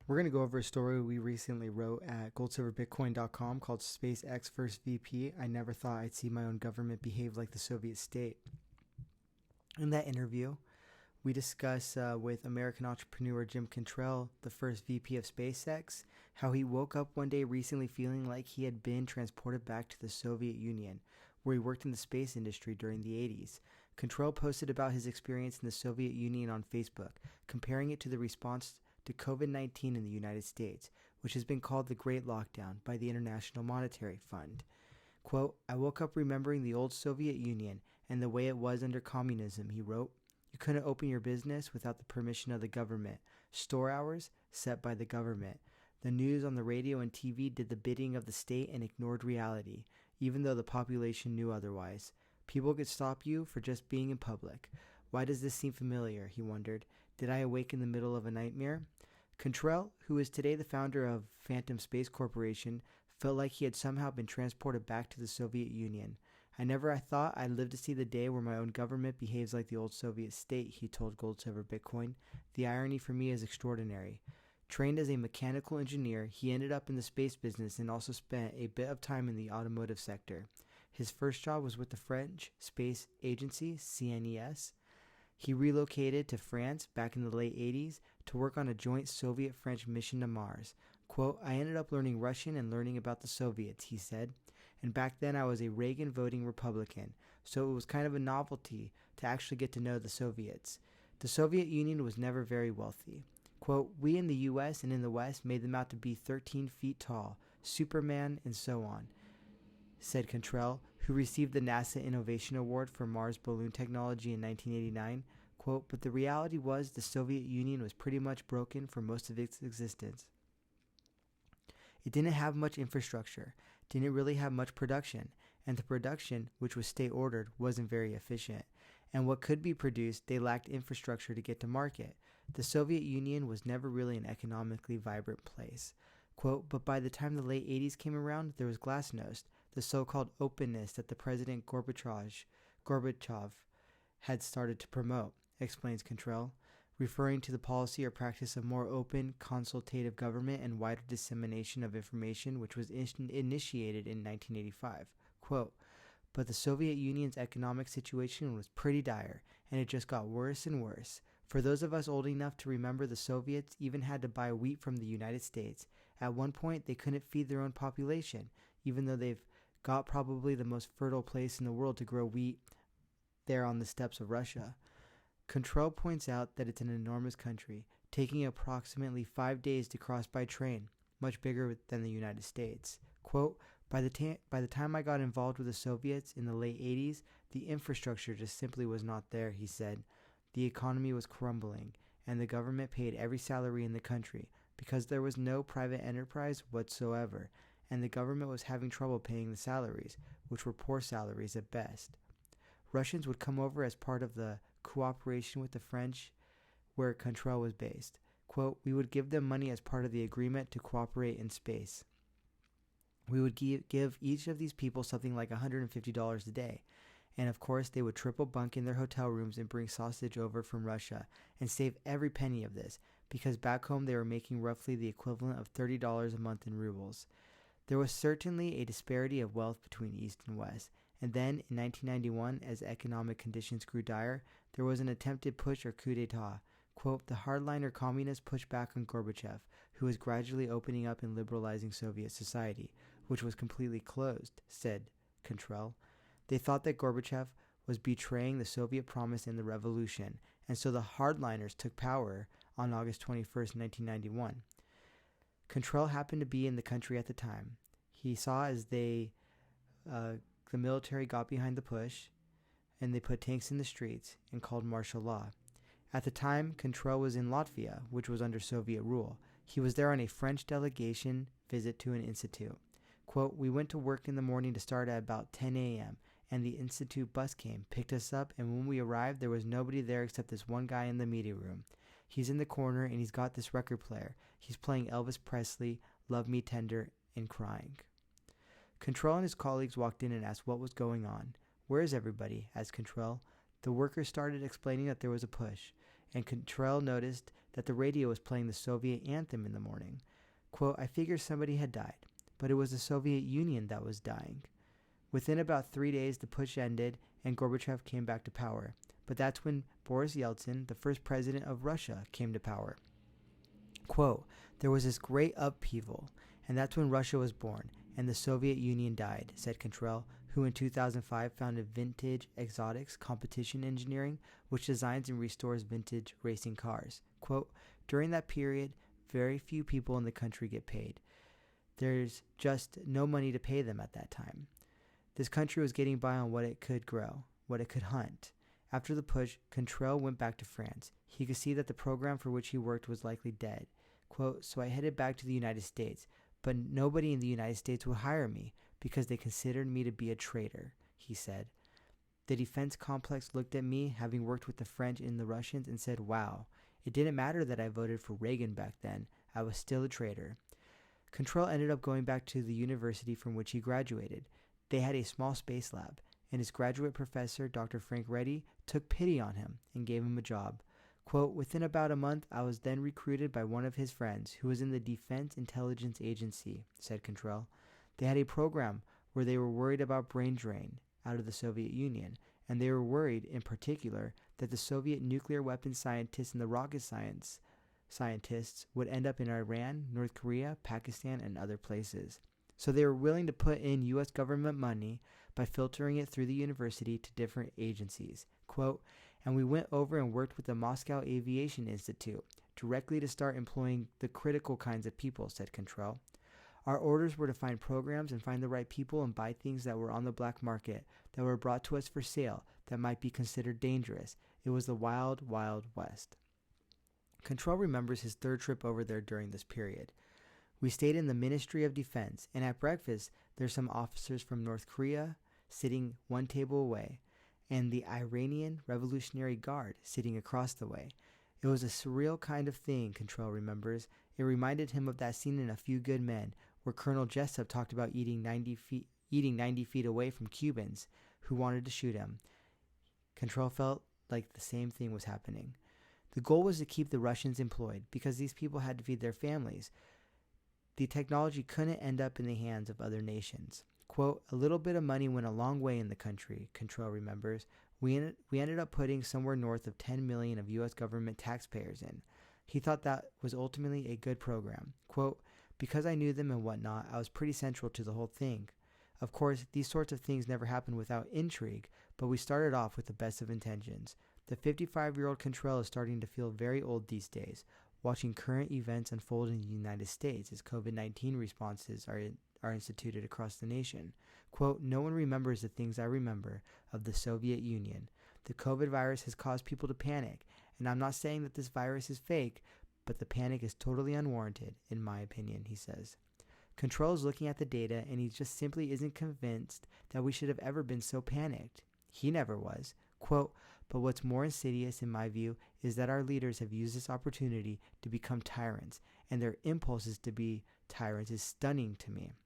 We're going to go over a story we recently wrote at goldsilverbitcoin.com called SpaceX First VP. I never thought I'd see my own government behave like the Soviet state. In that interview, we discuss with American entrepreneur Jim Cantrell, the first VP of SpaceX, how he woke up one day recently feeling like he had been transported back to the Soviet Union, where he worked in the space industry during the 80s. Cantrell posted about his experience in the Soviet Union on Facebook, comparing it to the response to COVID-19 in the United States, which has been called the Great Lockdown by the International Monetary Fund. Quote, "I woke up remembering the old Soviet Union and the way it was under communism," he wrote. "You couldn't open your business without the permission of the government. Store hours set by the government. The news on the radio and TV did the bidding of the state and ignored reality, even though the population knew otherwise. People could stop you for just being in public. Why does this seem familiar?" he wondered. "Did I awake in the middle of a nightmare?" Cantrell, who is today the founder of Phantom Space Corporation, felt like he had somehow been transported back to the Soviet Union. I thought I'd live to see the day where my own government behaves like the old Soviet state," he told Gold Silver Bitcoin. "The irony for me is extraordinary." Trained as a mechanical engineer, he ended up in the space business and also spent a bit of time in the automotive sector. His first job was with the French Space Agency, CNES. He relocated to France back in the late 80s to work on a joint Soviet-French mission to Mars. Quote, "I ended up learning Russian and learning about the Soviets," he said. "And back then I was a Reagan voting Republican, so it was kind of a novelty to actually get to know the Soviets. The Soviet Union was never very wealthy. Quote, we in the US and in the West made them out to be 13 feet tall, Superman, and so on," said Cantrell, who received the NASA Innovation Award for Mars balloon technology in 1989. Quote, "But the reality was the Soviet Union was pretty much broken for most of its existence. It didn't have much infrastructure, didn't really have much production, and the production, which was state-ordered, wasn't very efficient. And what could be produced, they lacked infrastructure to get to market. The Soviet Union was never really an economically vibrant place." Quote, "But by the time the late 80s came around, there was glasnost, the so-called openness that the President Gorbachev had started to promote," explains Cantrell, referring to the policy or practice of more open, consultative government and wider dissemination of information, which was initiated in 1985. Quote, "But the Soviet Union's economic situation was pretty dire, and it just got worse and worse. For those of us old enough to remember, the Soviets even had to buy wheat from the United States. At one point, they couldn't feed their own population, even though they've got probably the most fertile place in the world to grow wheat there on the steppes of Russia." Cantrell points out that it's an enormous country, taking approximately 5 days to cross by train, much bigger than the United States. Quote, by the time I got involved with the Soviets in the late 80s, the infrastructure just simply was not there," he said. "The economy was crumbling, and the government paid every salary in the country because there was no private enterprise whatsoever, and the government was having trouble paying the salaries, which were poor salaries at best. Russians would come over as part of the cooperation with the French where Cantrell was based. Quote, we would give them money as part of the agreement to cooperate in space. We would give each of these people something like $150 a day. And of course, they would triple bunk in their hotel rooms and bring sausage over from Russia and save every penny of this, because back home they were making roughly the equivalent of $30 a month in rubles. There was certainly a disparity of wealth between East and West. And then, in 1991, as economic conditions grew dire, there was an attempted push or coup d'etat. Quote, the hardliner communists pushed back on Gorbachev, who was gradually opening up and liberalizing Soviet society, which was completely closed," said Cantrell. "They thought that Gorbachev was betraying the Soviet promise in the revolution, and so the hardliners took power on August 21st, 1991. Cantrell happened to be in the country at the time. He saw as the military got behind the push, and they put tanks in the streets and called martial law. At the time, Cantrell was in Latvia, which was under Soviet rule. He was there on a French delegation visit to an institute. Quote, we went to work in the morning to start at about 10 a.m., and the institute bus came, picked us up, and when we arrived, there was nobody there except this one guy in the meeting room. He's in the corner, and he's got this record player. He's playing Elvis Presley, Love Me Tender, and crying." Cantrell and his colleagues walked in and asked what was going on. "Where is everybody?" asked Cantrell. The workers started explaining that there was a push, and Cantrell noticed that the radio was playing the Soviet anthem in the morning. Quote, I figured somebody had died, but it was the Soviet Union that was dying. Within about 3 days, the push ended and Gorbachev came back to power. But that's when Boris Yeltsin, the first president of Russia, came to power. Quote, there was this great upheaval, and that's when Russia was born, and the Soviet Union died, said Cantrell, who in 2005 founded Vintage Exotics Competition Engineering, which designs and restores vintage racing cars. Quote, during that period, very few people in the country get paid. There's just no money to pay them at that time. This country was getting by on what it could grow, what it could hunt. After the push, Cantrell went back to France. He could see that the program for which he worked was likely dead. Quote, so I headed back to the United States, but nobody in the United States would hire me because they considered me to be a traitor, he said. The defense complex looked at me, having worked with the French and the Russians, and said, wow, it didn't matter that I voted for Reagan back then. I was still a traitor. Cantrell ended up going back to the university from which he graduated. They had a small space lab, and his graduate professor, Dr. Frank Reddy, took pity on him and gave him a job. Quote, within about a month, I was then recruited by one of his friends who was in the Defense Intelligence Agency, said Cantrell. They had a program where they were worried about brain drain out of the Soviet Union, and they were worried, in particular, that the Soviet nuclear weapons scientists and the rocket science scientists would end up in Iran, North Korea, Pakistan, and other places. So they were willing to put in U.S. government money by filtering it through the university to different agencies. Quote, and we went over and worked with the Moscow Aviation Institute directly to start employing the critical kinds of people, said Cantrell. Our orders were to find programs and find the right people and buy things that were on the black market, that were brought to us for sale, that might be considered dangerous. It was the wild, wild west. Cantrell remembers his third trip over there during this period. We stayed in the Ministry of Defense, and at breakfast, there's some officers from North Korea sitting one table away, and the Iranian Revolutionary Guard sitting across the way. It was a surreal kind of thing, Cantrell remembers. It reminded him of that scene in A Few Good Men, where Colonel Jessup talked about eating 90 feet away from Cubans who wanted to shoot him. Cantrell felt like the same thing was happening. The goal was to keep the Russians employed because these people had to feed their families. The technology couldn't end up in the hands of other nations. Quote, a little bit of money went a long way in the country, Cantrell remembers. We ended up putting somewhere north of 10 million of U.S. government taxpayers in. He thought that was ultimately a good program. Quote, because I knew them and whatnot, I was pretty central to the whole thing. Of course, these sorts of things never happen without intrigue, but we started off with the best of intentions. The 55-year-old Cantrell is starting to feel very old these days, watching current events unfold in the United States as COVID-19 responses are instituted across the nation. Quote, no one remembers the things I remember of the Soviet Union. The COVID virus has caused people to panic, and I'm not saying that this virus is fake, but the panic is totally unwarranted, in my opinion, he says. Cantrell is looking at the data, and he just simply isn't convinced that we should have ever been so panicked. He never was. Quote, but what's more insidious, in my view, is that our leaders have used this opportunity to become tyrants, and their impulses to be tyrants is stunning to me.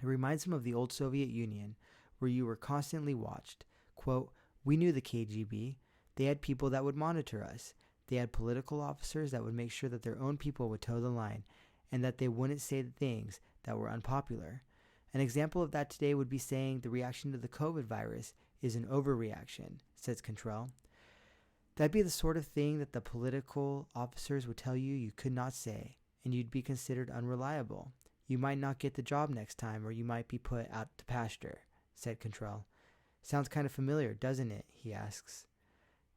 It reminds him of the old Soviet Union, where you were constantly watched. Quote, we knew the KGB. They had people that would monitor us. They had political officers that would make sure that their own people would toe the line, and that they wouldn't say the things that were unpopular. An example of that today would be saying the reaction to the COVID virus is an overreaction, says Cantrell. That'd be the sort of thing that the political officers would tell you could not say, and you'd be considered unreliable. You might not get the job next time, or you might be put out to pasture, said Cantrell. Sounds kind of familiar, doesn't it? He asks.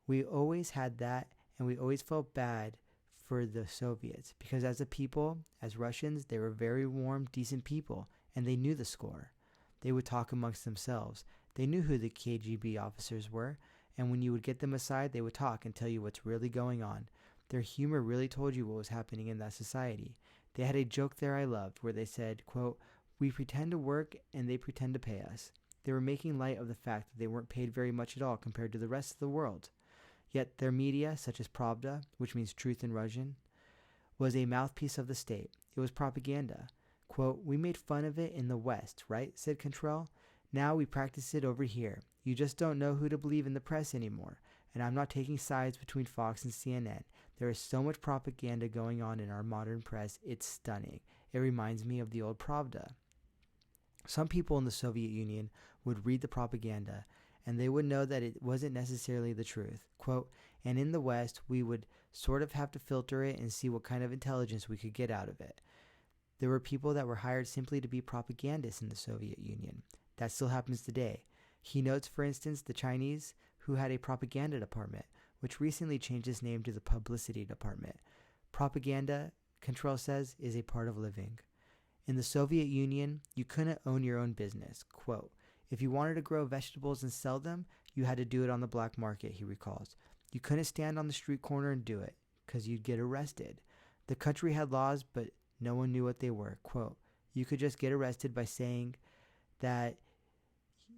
We always had that, and we always felt bad for the Soviets, because as a people, as Russians, they were very warm, decent people, and they knew the score. They would talk amongst themselves. They knew who the KGB officers were, and when you would get them aside, they would talk and tell you what's really going on. Their humor really told you what was happening in that society. They had a joke there I loved, where they said, quote, we pretend to work and they pretend to pay us. They were making light of the fact that they weren't paid very much at all compared to the rest of the world. Yet their media, such as Pravda, which means truth in Russian, was a mouthpiece of the state. It was propaganda. Quote, we made fun of it in the West, right? Said Cantrell. Now we practice it over here. You just don't know who to believe in the press anymore. And I'm not taking sides between Fox and CNN. There is so much propaganda going on in our modern press, it's stunning. It reminds me of the old Pravda. Some people in the Soviet Union would read the propaganda, and they would know that it wasn't necessarily the truth. Quote, and in the West, we would sort of have to filter it and see what kind of intelligence we could get out of it. There were people that were hired simply to be propagandists in the Soviet Union. That still happens today. He notes, for instance, the Chinese, who had a propaganda department, which recently changed its name to the publicity department. Propaganda, Cantrell says, is a part of living. In the Soviet Union, you couldn't own your own business. Quote, if you wanted to grow vegetables and sell them, you had to do it on the black market, he recalls. You couldn't stand on the street corner and do it, because you'd get arrested. The country had laws, but no one knew what they were. Quote, you could just get arrested by saying that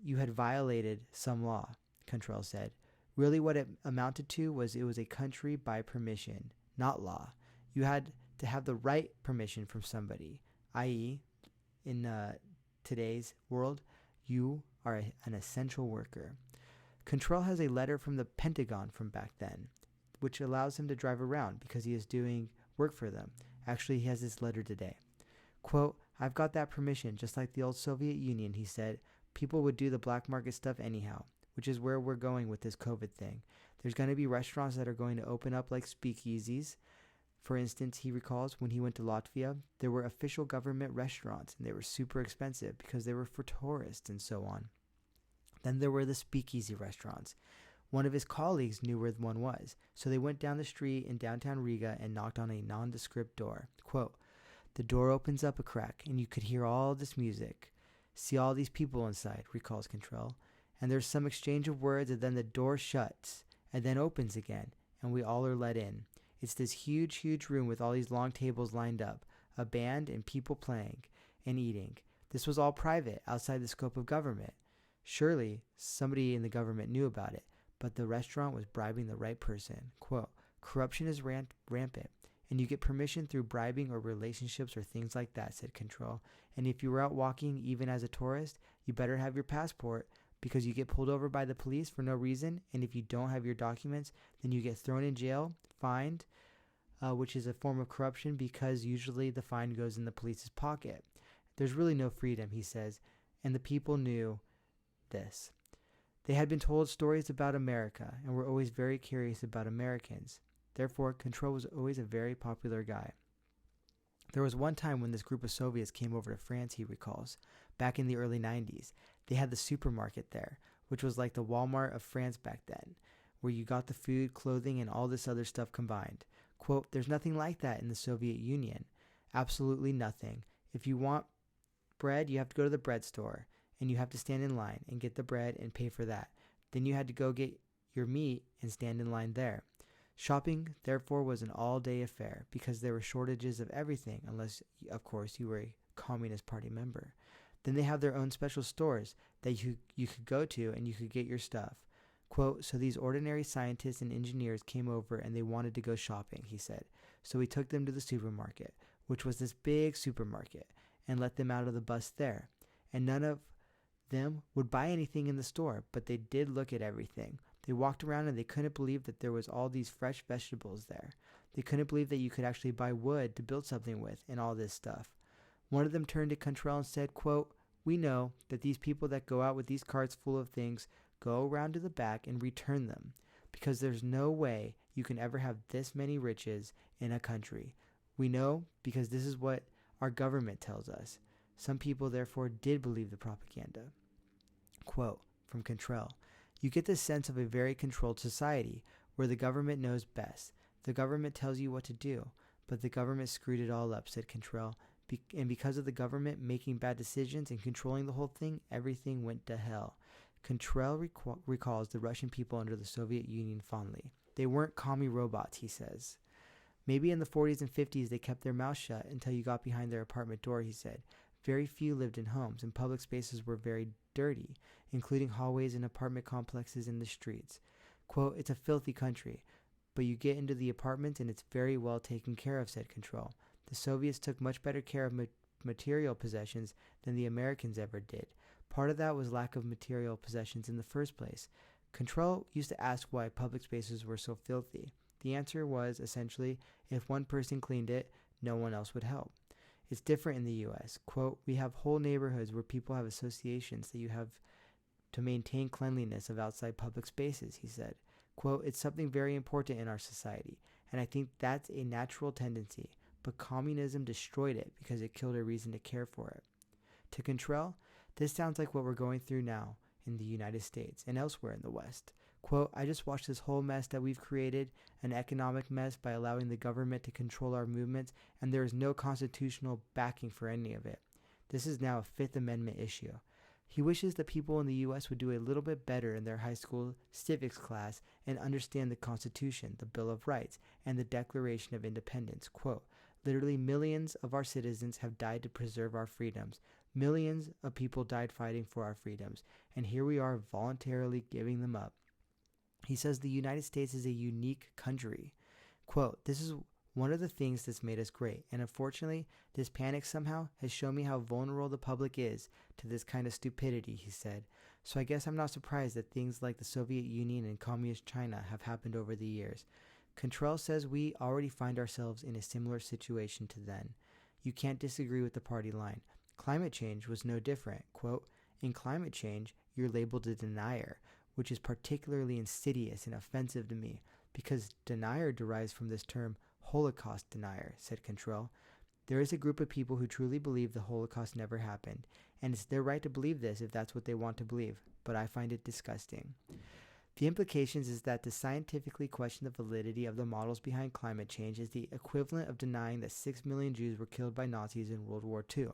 you had violated some law, Cantrell said. Really what it amounted to was it was a country by permission, not law. You had to have the right permission from somebody, i.e., in today's world, you are an essential worker. Cantrell has a letter from the Pentagon from back then, which allows him to drive around because he is doing work for them. Actually, he has this letter today. Quote, I've got that permission, just like the old Soviet Union, he said. People would do the black market stuff anyhow, which is where we're going with this COVID thing. There's going to be restaurants that are going to open up like speakeasies. For instance, he recalls when he went to Latvia, there were official government restaurants, and they were super expensive because they were for tourists and so on. Then there were the speakeasy restaurants. One of his colleagues knew where one was, so they went down the street in downtown Riga and knocked on a nondescript door. Quote, the door opens up a crack, and you could hear all this music. See all these people inside, recalls Cantrell. And there's some exchange of words, and then the door shuts, and then opens again, and we all are let in. It's this huge, huge room with all these long tables lined up, a band and people playing and eating. This was all private, outside the scope of government. Surely, somebody in the government knew about it, but the restaurant was bribing the right person. Quote, corruption is rampant, and you get permission through bribing or relationships or things like that, said Cantrell. And if you were out walking, even as a tourist, you better have your passport, because you get pulled over by the police for no reason, and if you don't have your documents, then you get thrown in jail, fined, which is a form of corruption because usually the fine goes in the police's pocket. There's really no freedom, he says, and the people knew this. They had been told stories about America and were always very curious about Americans. Therefore, Cantrell was always a very popular guy. There was one time when this group of Soviets came over to France, he recalls, back in the early 90s. They had the supermarket there, which was like the Walmart of France back then, where you got the food, clothing, and all this other stuff combined. Quote, there's nothing like that in the Soviet Union. Absolutely nothing. If you want bread, you have to go to the bread store, and you have to stand in line and get the bread and pay for that. Then you had to go get your meat and stand in line there. Shopping, therefore, was an all-day affair because there were shortages of everything, unless, of course, you were a Communist Party member. Then they have their own special stores that you could go to and you could get your stuff. Quote, so these ordinary scientists and engineers came over and they wanted to go shopping, he said. So we took them to the supermarket, which was this big supermarket, and let them out of the bus there. And none of them would buy anything in the store, but they did look at everything. They walked around and they couldn't believe that there was all these fresh vegetables there. They couldn't believe that you could actually buy wood to build something with and all this stuff. One of them turned to Cantrell and said, quote, we know that these people that go out with these carts full of things go around to the back and return them, because there's no way you can ever have this many riches in a country. We know because this is what our government tells us. Some people, therefore, did believe the propaganda. Quote from Cantrell, you get this sense of a very controlled society where the government knows best. The government tells you what to do, but the government screwed it all up, said Cantrell. And because of the government making bad decisions and controlling the whole thing, everything went to hell. Cantrell recalls the Russian people under the Soviet Union fondly. They weren't commie robots, he says. Maybe in the 40s and 50s they kept their mouths shut until you got behind their apartment door, he said. Very few lived in homes, and public spaces were very dirty, including hallways and apartment complexes in the streets. Quote, it's a filthy country, but you get into the apartments and it's very well taken care of, said Cantrell. The Soviets took much better care of material possessions than the Americans ever did. Part of that was lack of material possessions in the first place. Control used to ask why public spaces were so filthy. The answer was essentially, if one person cleaned it, no one else would help. It's different in the U.S. Quote, we have whole neighborhoods where people have associations that you have to maintain cleanliness of outside public spaces, he said. Quote, it's something very important in our society, and I think that's a natural tendency, but communism destroyed it because it killed a reason to care for it. To Cantrell, this sounds like what we're going through now in the United States and elsewhere in the West. Quote, I just watched this whole mess that we've created, an economic mess by allowing the government to control our movements, and there is no constitutional backing for any of it. This is now a Fifth Amendment issue. He wishes the people in the U.S. would do a little bit better in their high school civics class and understand the Constitution, the Bill of Rights, and the Declaration of Independence. Quote, literally millions of our citizens have died to preserve our freedoms. Millions of people died fighting for our freedoms, and here we are voluntarily giving them up. He says the United States is a unique country. Quote, this is one of the things that's made us great, and unfortunately, this panic somehow has shown me how vulnerable the public is to this kind of stupidity, he said. So I guess I'm not surprised that things like the Soviet Union and Communist China have happened over the years. Cantrell says we already find ourselves in a similar situation to then. You can't disagree with the party line. Climate change was no different. Quote, in climate change, you're labeled a denier, which is particularly insidious and offensive to me, because denier derives from this term Holocaust denier, said Cantrell. There is a group of people who truly believe the Holocaust never happened, and it's their right to believe this if that's what they want to believe, but I find it disgusting. The implications is that to scientifically question the validity of the models behind climate change is the equivalent of denying that 6 million Jews were killed by Nazis in World War II.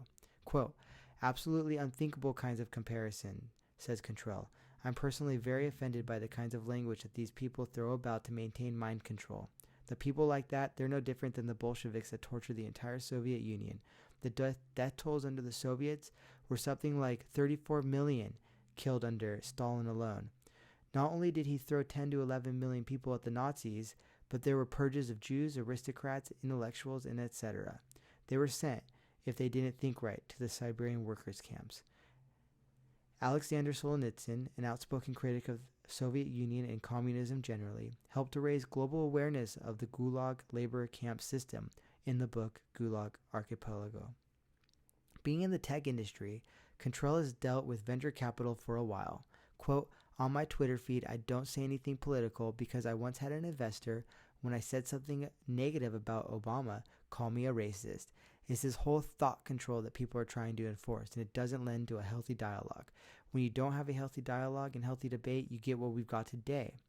Quote, absolutely unthinkable kinds of comparison, says Cantrell. I'm personally very offended by the kinds of language that these people throw about to maintain mind control. The people like that, they're no different than the Bolsheviks that tortured the entire Soviet Union. The death tolls under the Soviets were something like 34 million killed under Stalin alone. Not only did he throw 10 to 11 million people at the Nazis, but there were purges of Jews, aristocrats, intellectuals, and etc. They were sent, if they didn't think right, to the Siberian workers' camps. Alexander Solzhenitsyn, an outspoken critic of Soviet Union and communism generally, helped to raise global awareness of the Gulag labor camp system in the book Gulag Archipelago. Being in the tech industry, Cantrell has dealt with venture capital for a while. Quote, on my Twitter feed, I don't say anything political because I once had an investor, when I said something negative about Obama, call me a racist. It's this whole thought control that people are trying to enforce, and it doesn't lend to a healthy dialogue. When you don't have a healthy dialogue and healthy debate, you get what we've got today.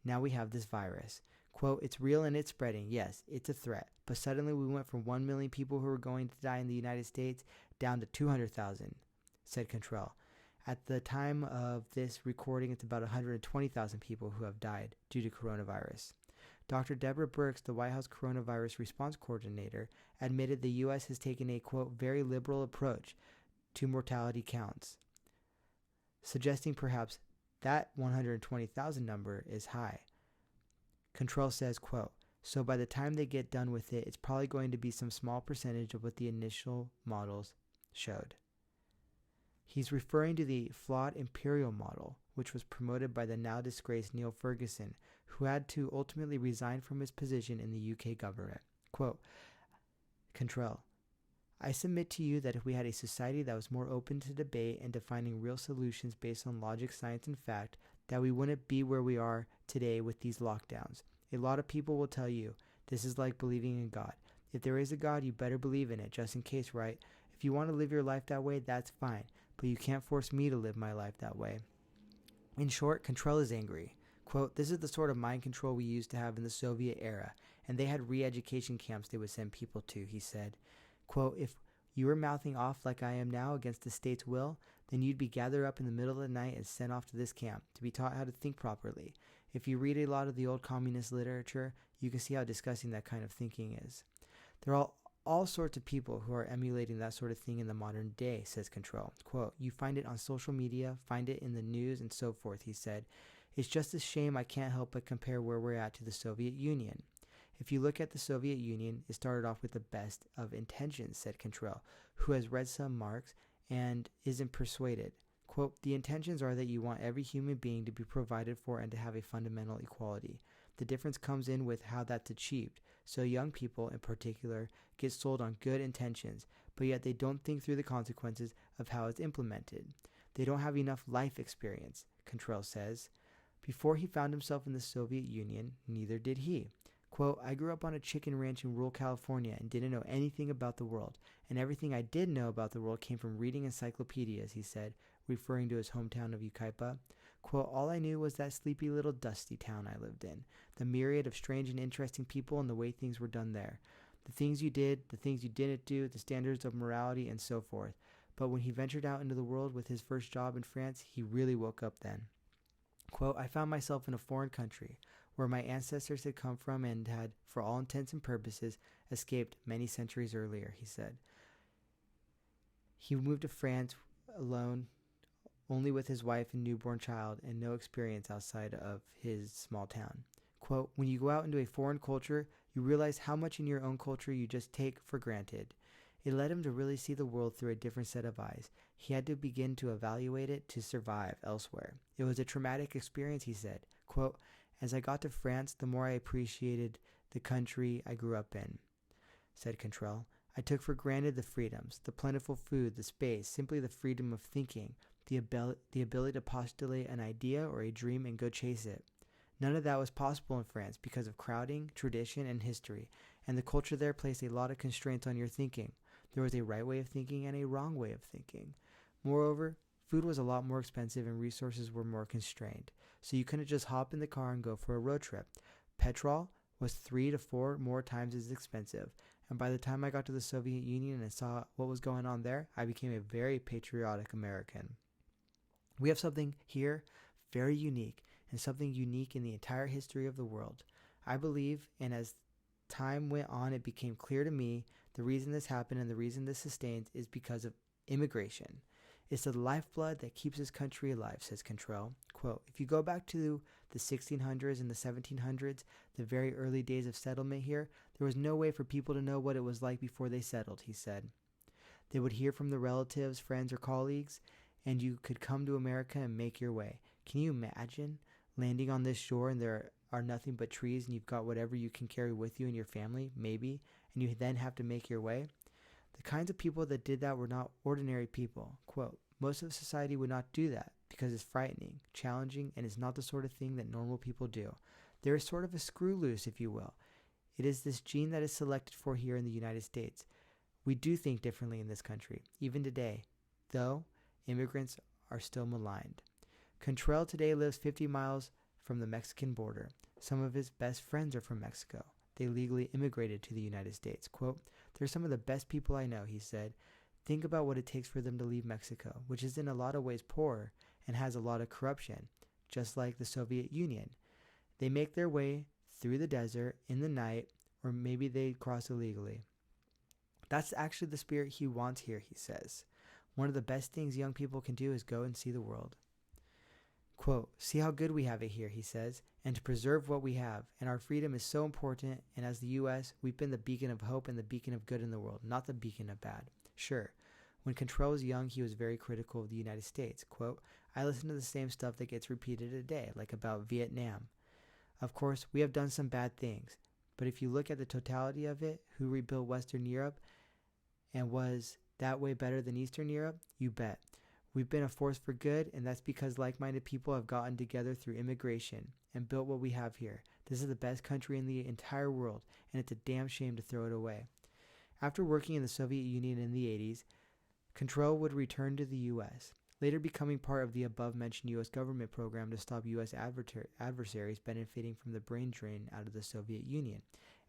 Now we have this virus. Quote, it's real and it's spreading. Yes, it's a threat. But suddenly we went from 1 million people who were going to die in the United States down to 200,000, said Cantrell. At the time of this recording, it's about 120,000 people who have died due to coronavirus. Dr. Deborah Birx, the White House Coronavirus Response Coordinator, admitted the U.S. has taken a, quote, very liberal approach to mortality counts, suggesting perhaps that 120,000 number is high. Cantrell says, quote, so by the time they get done with it, it's probably going to be some small percentage of what the initial models showed. He's referring to the flawed imperial model, which was promoted by the now disgraced Neil Ferguson, who had to ultimately resign from his position in the UK government. Quote, Cantrell, I submit to you that if we had a society that was more open to debate and to finding real solutions based on logic, science, and fact, that we wouldn't be where we are today with these lockdowns. A lot of people will tell you, this is like believing in God. If there is a God, you better believe in it, just in case, right? If you want to live your life that way, that's fine, but you can't force me to live my life that way. In short, Cantrell is angry. Quote, this is the sort of mind control we used to have in the Soviet era, and they had re-education camps they would send people to, he said. Quote, if you were mouthing off like I am now against the state's will, then you'd be gathered up in the middle of the night and sent off to this camp to be taught how to think properly. If you read a lot of the old communist literature, you can see how disgusting that kind of thinking is. There are all sorts of people who are emulating that sort of thing in the modern day, says Cantrell. Quote, you find it on social media, find it in the news, and so forth, he said. It's just a shame I can't help but compare where we're at to the Soviet Union. If you look at the Soviet Union, it started off with the best of intentions, said Cantrell, who has read some Marx and isn't persuaded. Quote, the intentions are that you want every human being to be provided for and to have a fundamental equality. The difference comes in with how that's achieved. So young people, in particular, get sold on good intentions, but yet they don't think through the consequences of how it's implemented. They don't have enough life experience, Cantrell says. Before he found himself in the Soviet Union, neither did he. Quote, I grew up on a chicken ranch in rural California and didn't know anything about the world, and everything I did know about the world came from reading encyclopedias, he said, referring to his hometown of Yucaipa. Quote, all I knew was that sleepy little dusty town I lived in, the myriad of strange and interesting people and the way things were done there. The things you did, the things you didn't do, the standards of morality, and so forth. But when he ventured out into the world with his first job in France, he really woke up then. Quote, I found myself in a foreign country, where my ancestors had come from and had, for all intents and purposes, escaped many centuries earlier, he said. He moved to France alone, only with his wife and newborn child, and no experience outside of his small town. Quote, when you go out into a foreign culture, you realize how much in your own culture you just take for granted. It led him to really see the world through a different set of eyes. He had to begin to evaluate it to survive elsewhere. It was a traumatic experience, he said. Quote, as I got to France, the more I appreciated the country I grew up in, said Cantrell. I took for granted the freedoms, the plentiful food, the space, simply the freedom of thinking, the ability to postulate an idea or a dream and go chase it. None of that was possible in France because of crowding, tradition, and history, and the culture there placed a lot of constraints on your thinking. There was a right way of thinking and a wrong way of thinking. Moreover, food was a lot more expensive and resources were more constrained, so you couldn't just hop in the car and go for a road trip. Petrol was 3 to 4 more times as expensive, and by the time I got to the Soviet Union and saw what was going on there, I became a very patriotic American. We have something here very unique, and something unique in the entire history of the world. I believe, and as time went on, it became clear to me the reason this happened and the reason this sustains is because of immigration. It's the lifeblood that keeps this country alive, says Cantrell. Quote, if you go back to the 1600s and the 1700s, the very early days of settlement here, there was no way for people to know what it was like before they settled, he said. They would hear from the relatives, friends, or colleagues, and you could come to America and make your way. Can you imagine landing on this shore and there are nothing but trees and you've got whatever you can carry with you and your family, maybe, and you then have to make your way? The kinds of people that did that were not ordinary people. Quote, most of society would not do that because it's frightening, challenging, and is not the sort of thing that normal people do. There is sort of a screw loose, if you will. It is this gene that is selected for here in the United States. We do think differently in this country, even today, though immigrants are still maligned. Cantrell today lives 50 miles from the Mexican border. Some of his best friends are from Mexico. They legally immigrated to the United States. Quote, they're some of the best people I know, he said. Think about what it takes for them to leave Mexico, which is in a lot of ways poor and has a lot of corruption, just like the Soviet Union. They make their way through the desert in the night, or maybe they cross illegally. That's actually the spirit he wants here, he says. One of the best things young people can do is go and see the world. Quote, see how good we have it here, he says, and to preserve what we have. And our freedom is so important, and as the U.S., we've been the beacon of hope and the beacon of good in the world, not the beacon of bad. Sure, when Cantrell was young, he was very critical of the United States. Quote, I listen to the same stuff that gets repeated today, like about Vietnam. Of course, we have done some bad things, but if you look at the totality of it, who rebuilt Western Europe, and was that way better than Eastern Europe? You bet. We've been a force for good, and that's because like-minded people have gotten together through immigration and built what we have here. This is the best country in the entire world, and it's a damn shame to throw it away. After working in the Soviet Union in the 80s, Cantrell would return to the U.S., later becoming part of the above-mentioned U.S. government program to stop U.S. adversaries benefiting from the brain drain out of the Soviet Union,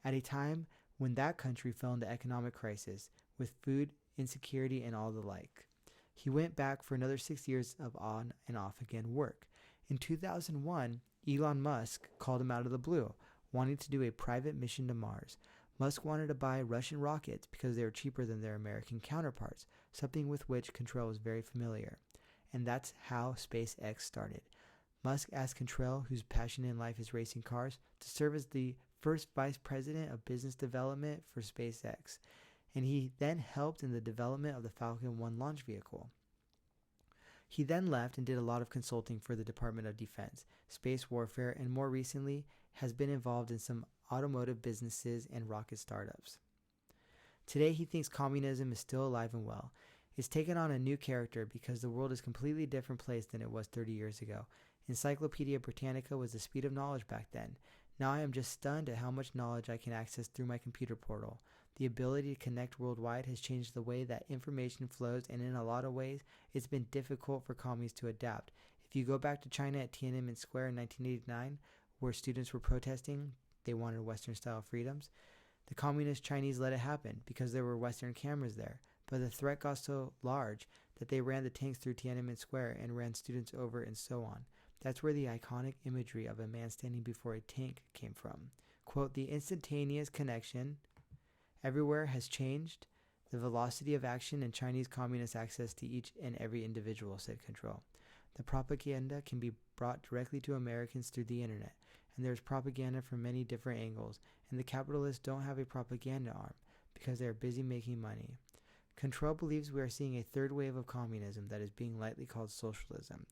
at a time when that country fell into economic crisis, with food insecurity and all the like. He went back for another 6 years of on and off again work. In 2001, Elon Musk called him out of the blue, wanting to do a private mission to Mars. Musk wanted to buy Russian rockets because they were cheaper than their American counterparts, something with which Cantrell was very familiar. And that's how SpaceX started. Musk asked Cantrell, whose passion in life is racing cars, to serve as the first vice president of business development for SpaceX, and he then helped in the development of the Falcon 1 launch vehicle. He then left and did a lot of consulting for the Department of Defense, space warfare, and more recently has been involved in some automotive businesses and rocket startups. Today, he thinks communism is still alive and well. It's taken on a new character because the world is a completely different place than it was 30 years ago. Encyclopedia Britannica was the speed of knowledge back then. Now I am just stunned at how much knowledge I can access through my computer portal. The ability to connect worldwide has changed the way that information flows, and in a lot of ways, it's been difficult for commies to adapt. If you go back to China at Tiananmen Square in 1989, where students were protesting, they wanted Western-style freedoms, the communist Chinese let it happen because there were Western cameras there. But the threat got so large that they ran the tanks through Tiananmen Square and ran students over and so on. That's where the iconic imagery of a man standing before a tank came from. Quote, the instantaneous connection everywhere has changed the velocity of action and Chinese communist access to each and every individual, said Control. The propaganda can be brought directly to Americans through the internet, and there's propaganda from many different angles, and the capitalists don't have a propaganda arm because they are busy making money. Control believes we are seeing a third wave of communism that is being lightly called socialism.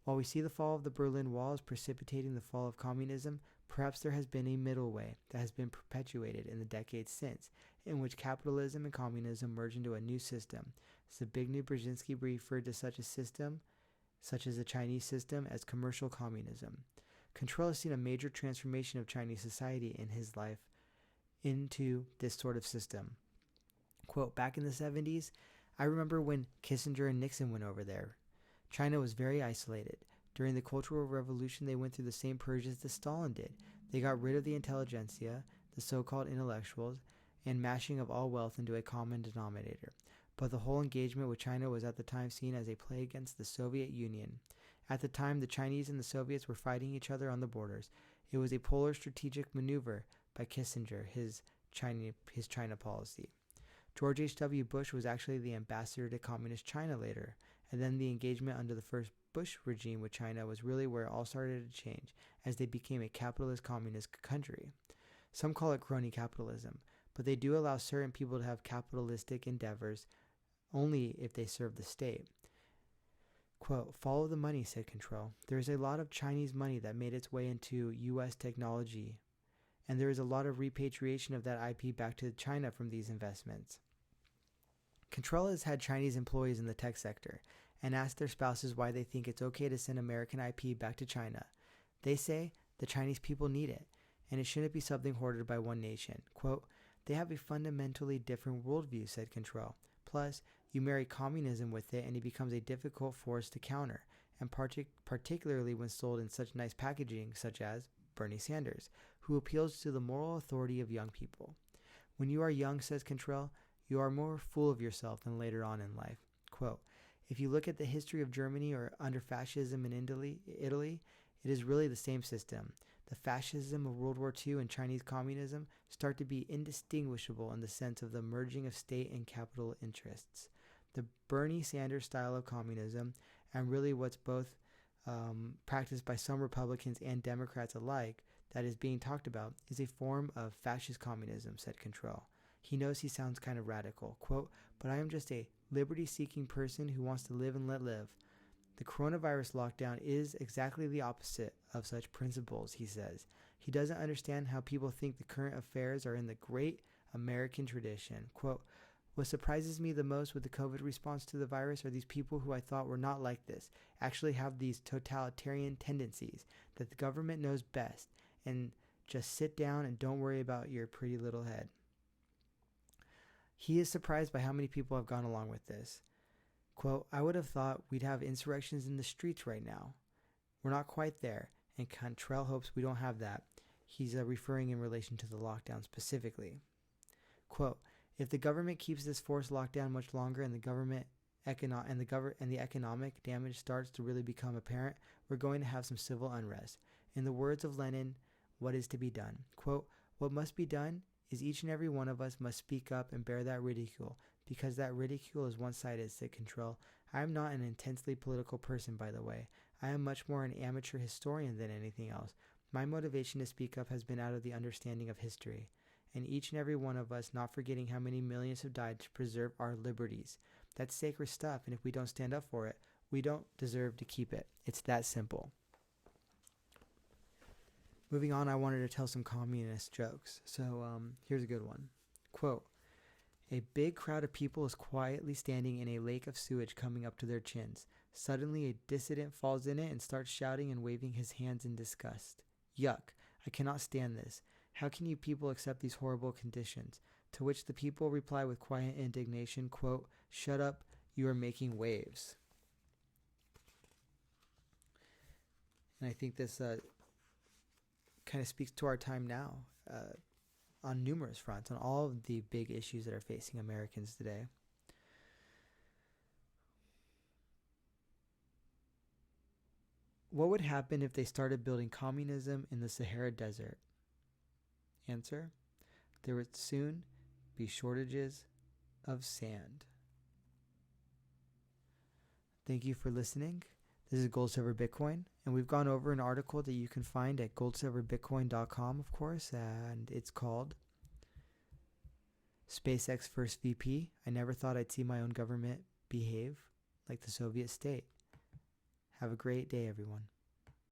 While we see the fall of the Berlin Wall as precipitating the fall of communism, perhaps there has been a middle way that has been perpetuated in the decades since, in which capitalism and communism merge into a new system. Zbigniew Brzezinski referred to such a system, such as the Chinese system, as commercial communism. Control has seen a major transformation of Chinese society in his life into this sort of system. Quote, back in the 70s, I remember when Kissinger and Nixon went over there. China was very isolated. During the Cultural Revolution, they went through the same purges that Stalin did. They got rid of the intelligentsia, the so-called intellectuals, and mashing of all wealth into a common denominator. But the whole engagement with China was at the time seen as a play against the Soviet Union. At the time, the Chinese and the Soviets were fighting each other on the borders. It was a polar strategic maneuver by Kissinger, his China policy. George H.W. Bush was actually the ambassador to Communist China later, and then the engagement under the first Bush regime with China was really where it all started to change, as they became a capitalist communist country. Some call it crony capitalism, but they do allow certain people to have capitalistic endeavors only if they serve the state. Quote, follow the money, said Control. There is a lot of Chinese money that made its way into U.S. technology, and there is a lot of repatriation of that IP back to China from these investments. Control has had Chinese employees in the tech sector and asked their spouses why they think it's okay to send American IP back to China. They say the Chinese people need it, and it shouldn't be something hoarded by one nation. Quote, they have a fundamentally different worldview, said Control. Plus, you marry communism with it and it becomes a difficult force to counter, and particularly when sold in such nice packaging such as Bernie Sanders, who appeals to the moral authority of young people. When you are young, says Control, you are more full of yourself than later on in life. Quote, if you look at the history of Germany or under fascism in Italy, it is really the same system. The fascism of World War II and Chinese communism start to be indistinguishable in the sense of the merging of state and capital interests. The Bernie Sanders style of communism, and really what's both practiced by some Republicans and Democrats alike, that is being talked about, is a form of fascist communism, said Control. He knows he sounds kind of radical. Quote, but I am just a liberty-seeking person who wants to live and let live. The coronavirus lockdown is exactly the opposite of such principles, he says. He doesn't understand how people think the current affairs are in the great American tradition. Quote, what surprises me the most with the COVID response to the virus are these people who I thought were not like this, actually have these totalitarian tendencies, that the government knows best, and just sit down and don't worry about your pretty little head. He is surprised by how many people have gone along with this. Quote, I would have thought we'd have insurrections in the streets right now. We're not quite there, and Cantrell hopes we don't have that. He's referring in relation to the lockdown specifically. Quote, if the government keeps this forced lockdown much longer and the economic damage starts to really become apparent, we're going to have some civil unrest. In the words of Lenin, what is to be done? Quote, what must be done is each and every one of us must speak up and bear that ridicule, because that ridicule is one-sided, said Control. I am not an intensely political person, by the way. I am much more an amateur historian than anything else. My motivation to speak up has been out of the understanding of history, and each and every one of us not forgetting how many millions have died to preserve our liberties. That's sacred stuff, and if we don't stand up for it, We don't deserve to keep it. It's that simple. Moving on, I wanted to tell some communist jokes. So here's a good one. Quote, a big crowd of people is quietly standing in a lake of sewage coming up to their chins. Suddenly, a dissident falls in it and starts shouting and waving his hands in disgust. Yuck, I cannot stand this. How can you people accept these horrible conditions? To which the people reply with quiet indignation, quote, shut up, you are making waves. And I think this kind of speaks to our time now on numerous fronts, on all of the big issues that are facing Americans today. What would happen if they started building communism in the Sahara Desert? Answer, there would soon be shortages of sand. Thank you for listening. This is Gold, Silver, Bitcoin, and we've gone over an article that you can find at goldsilverbitcoin.com, of course, and it's called SpaceX First VP. I never thought I'd see my own government behave like the Soviet state. Have a great day, everyone.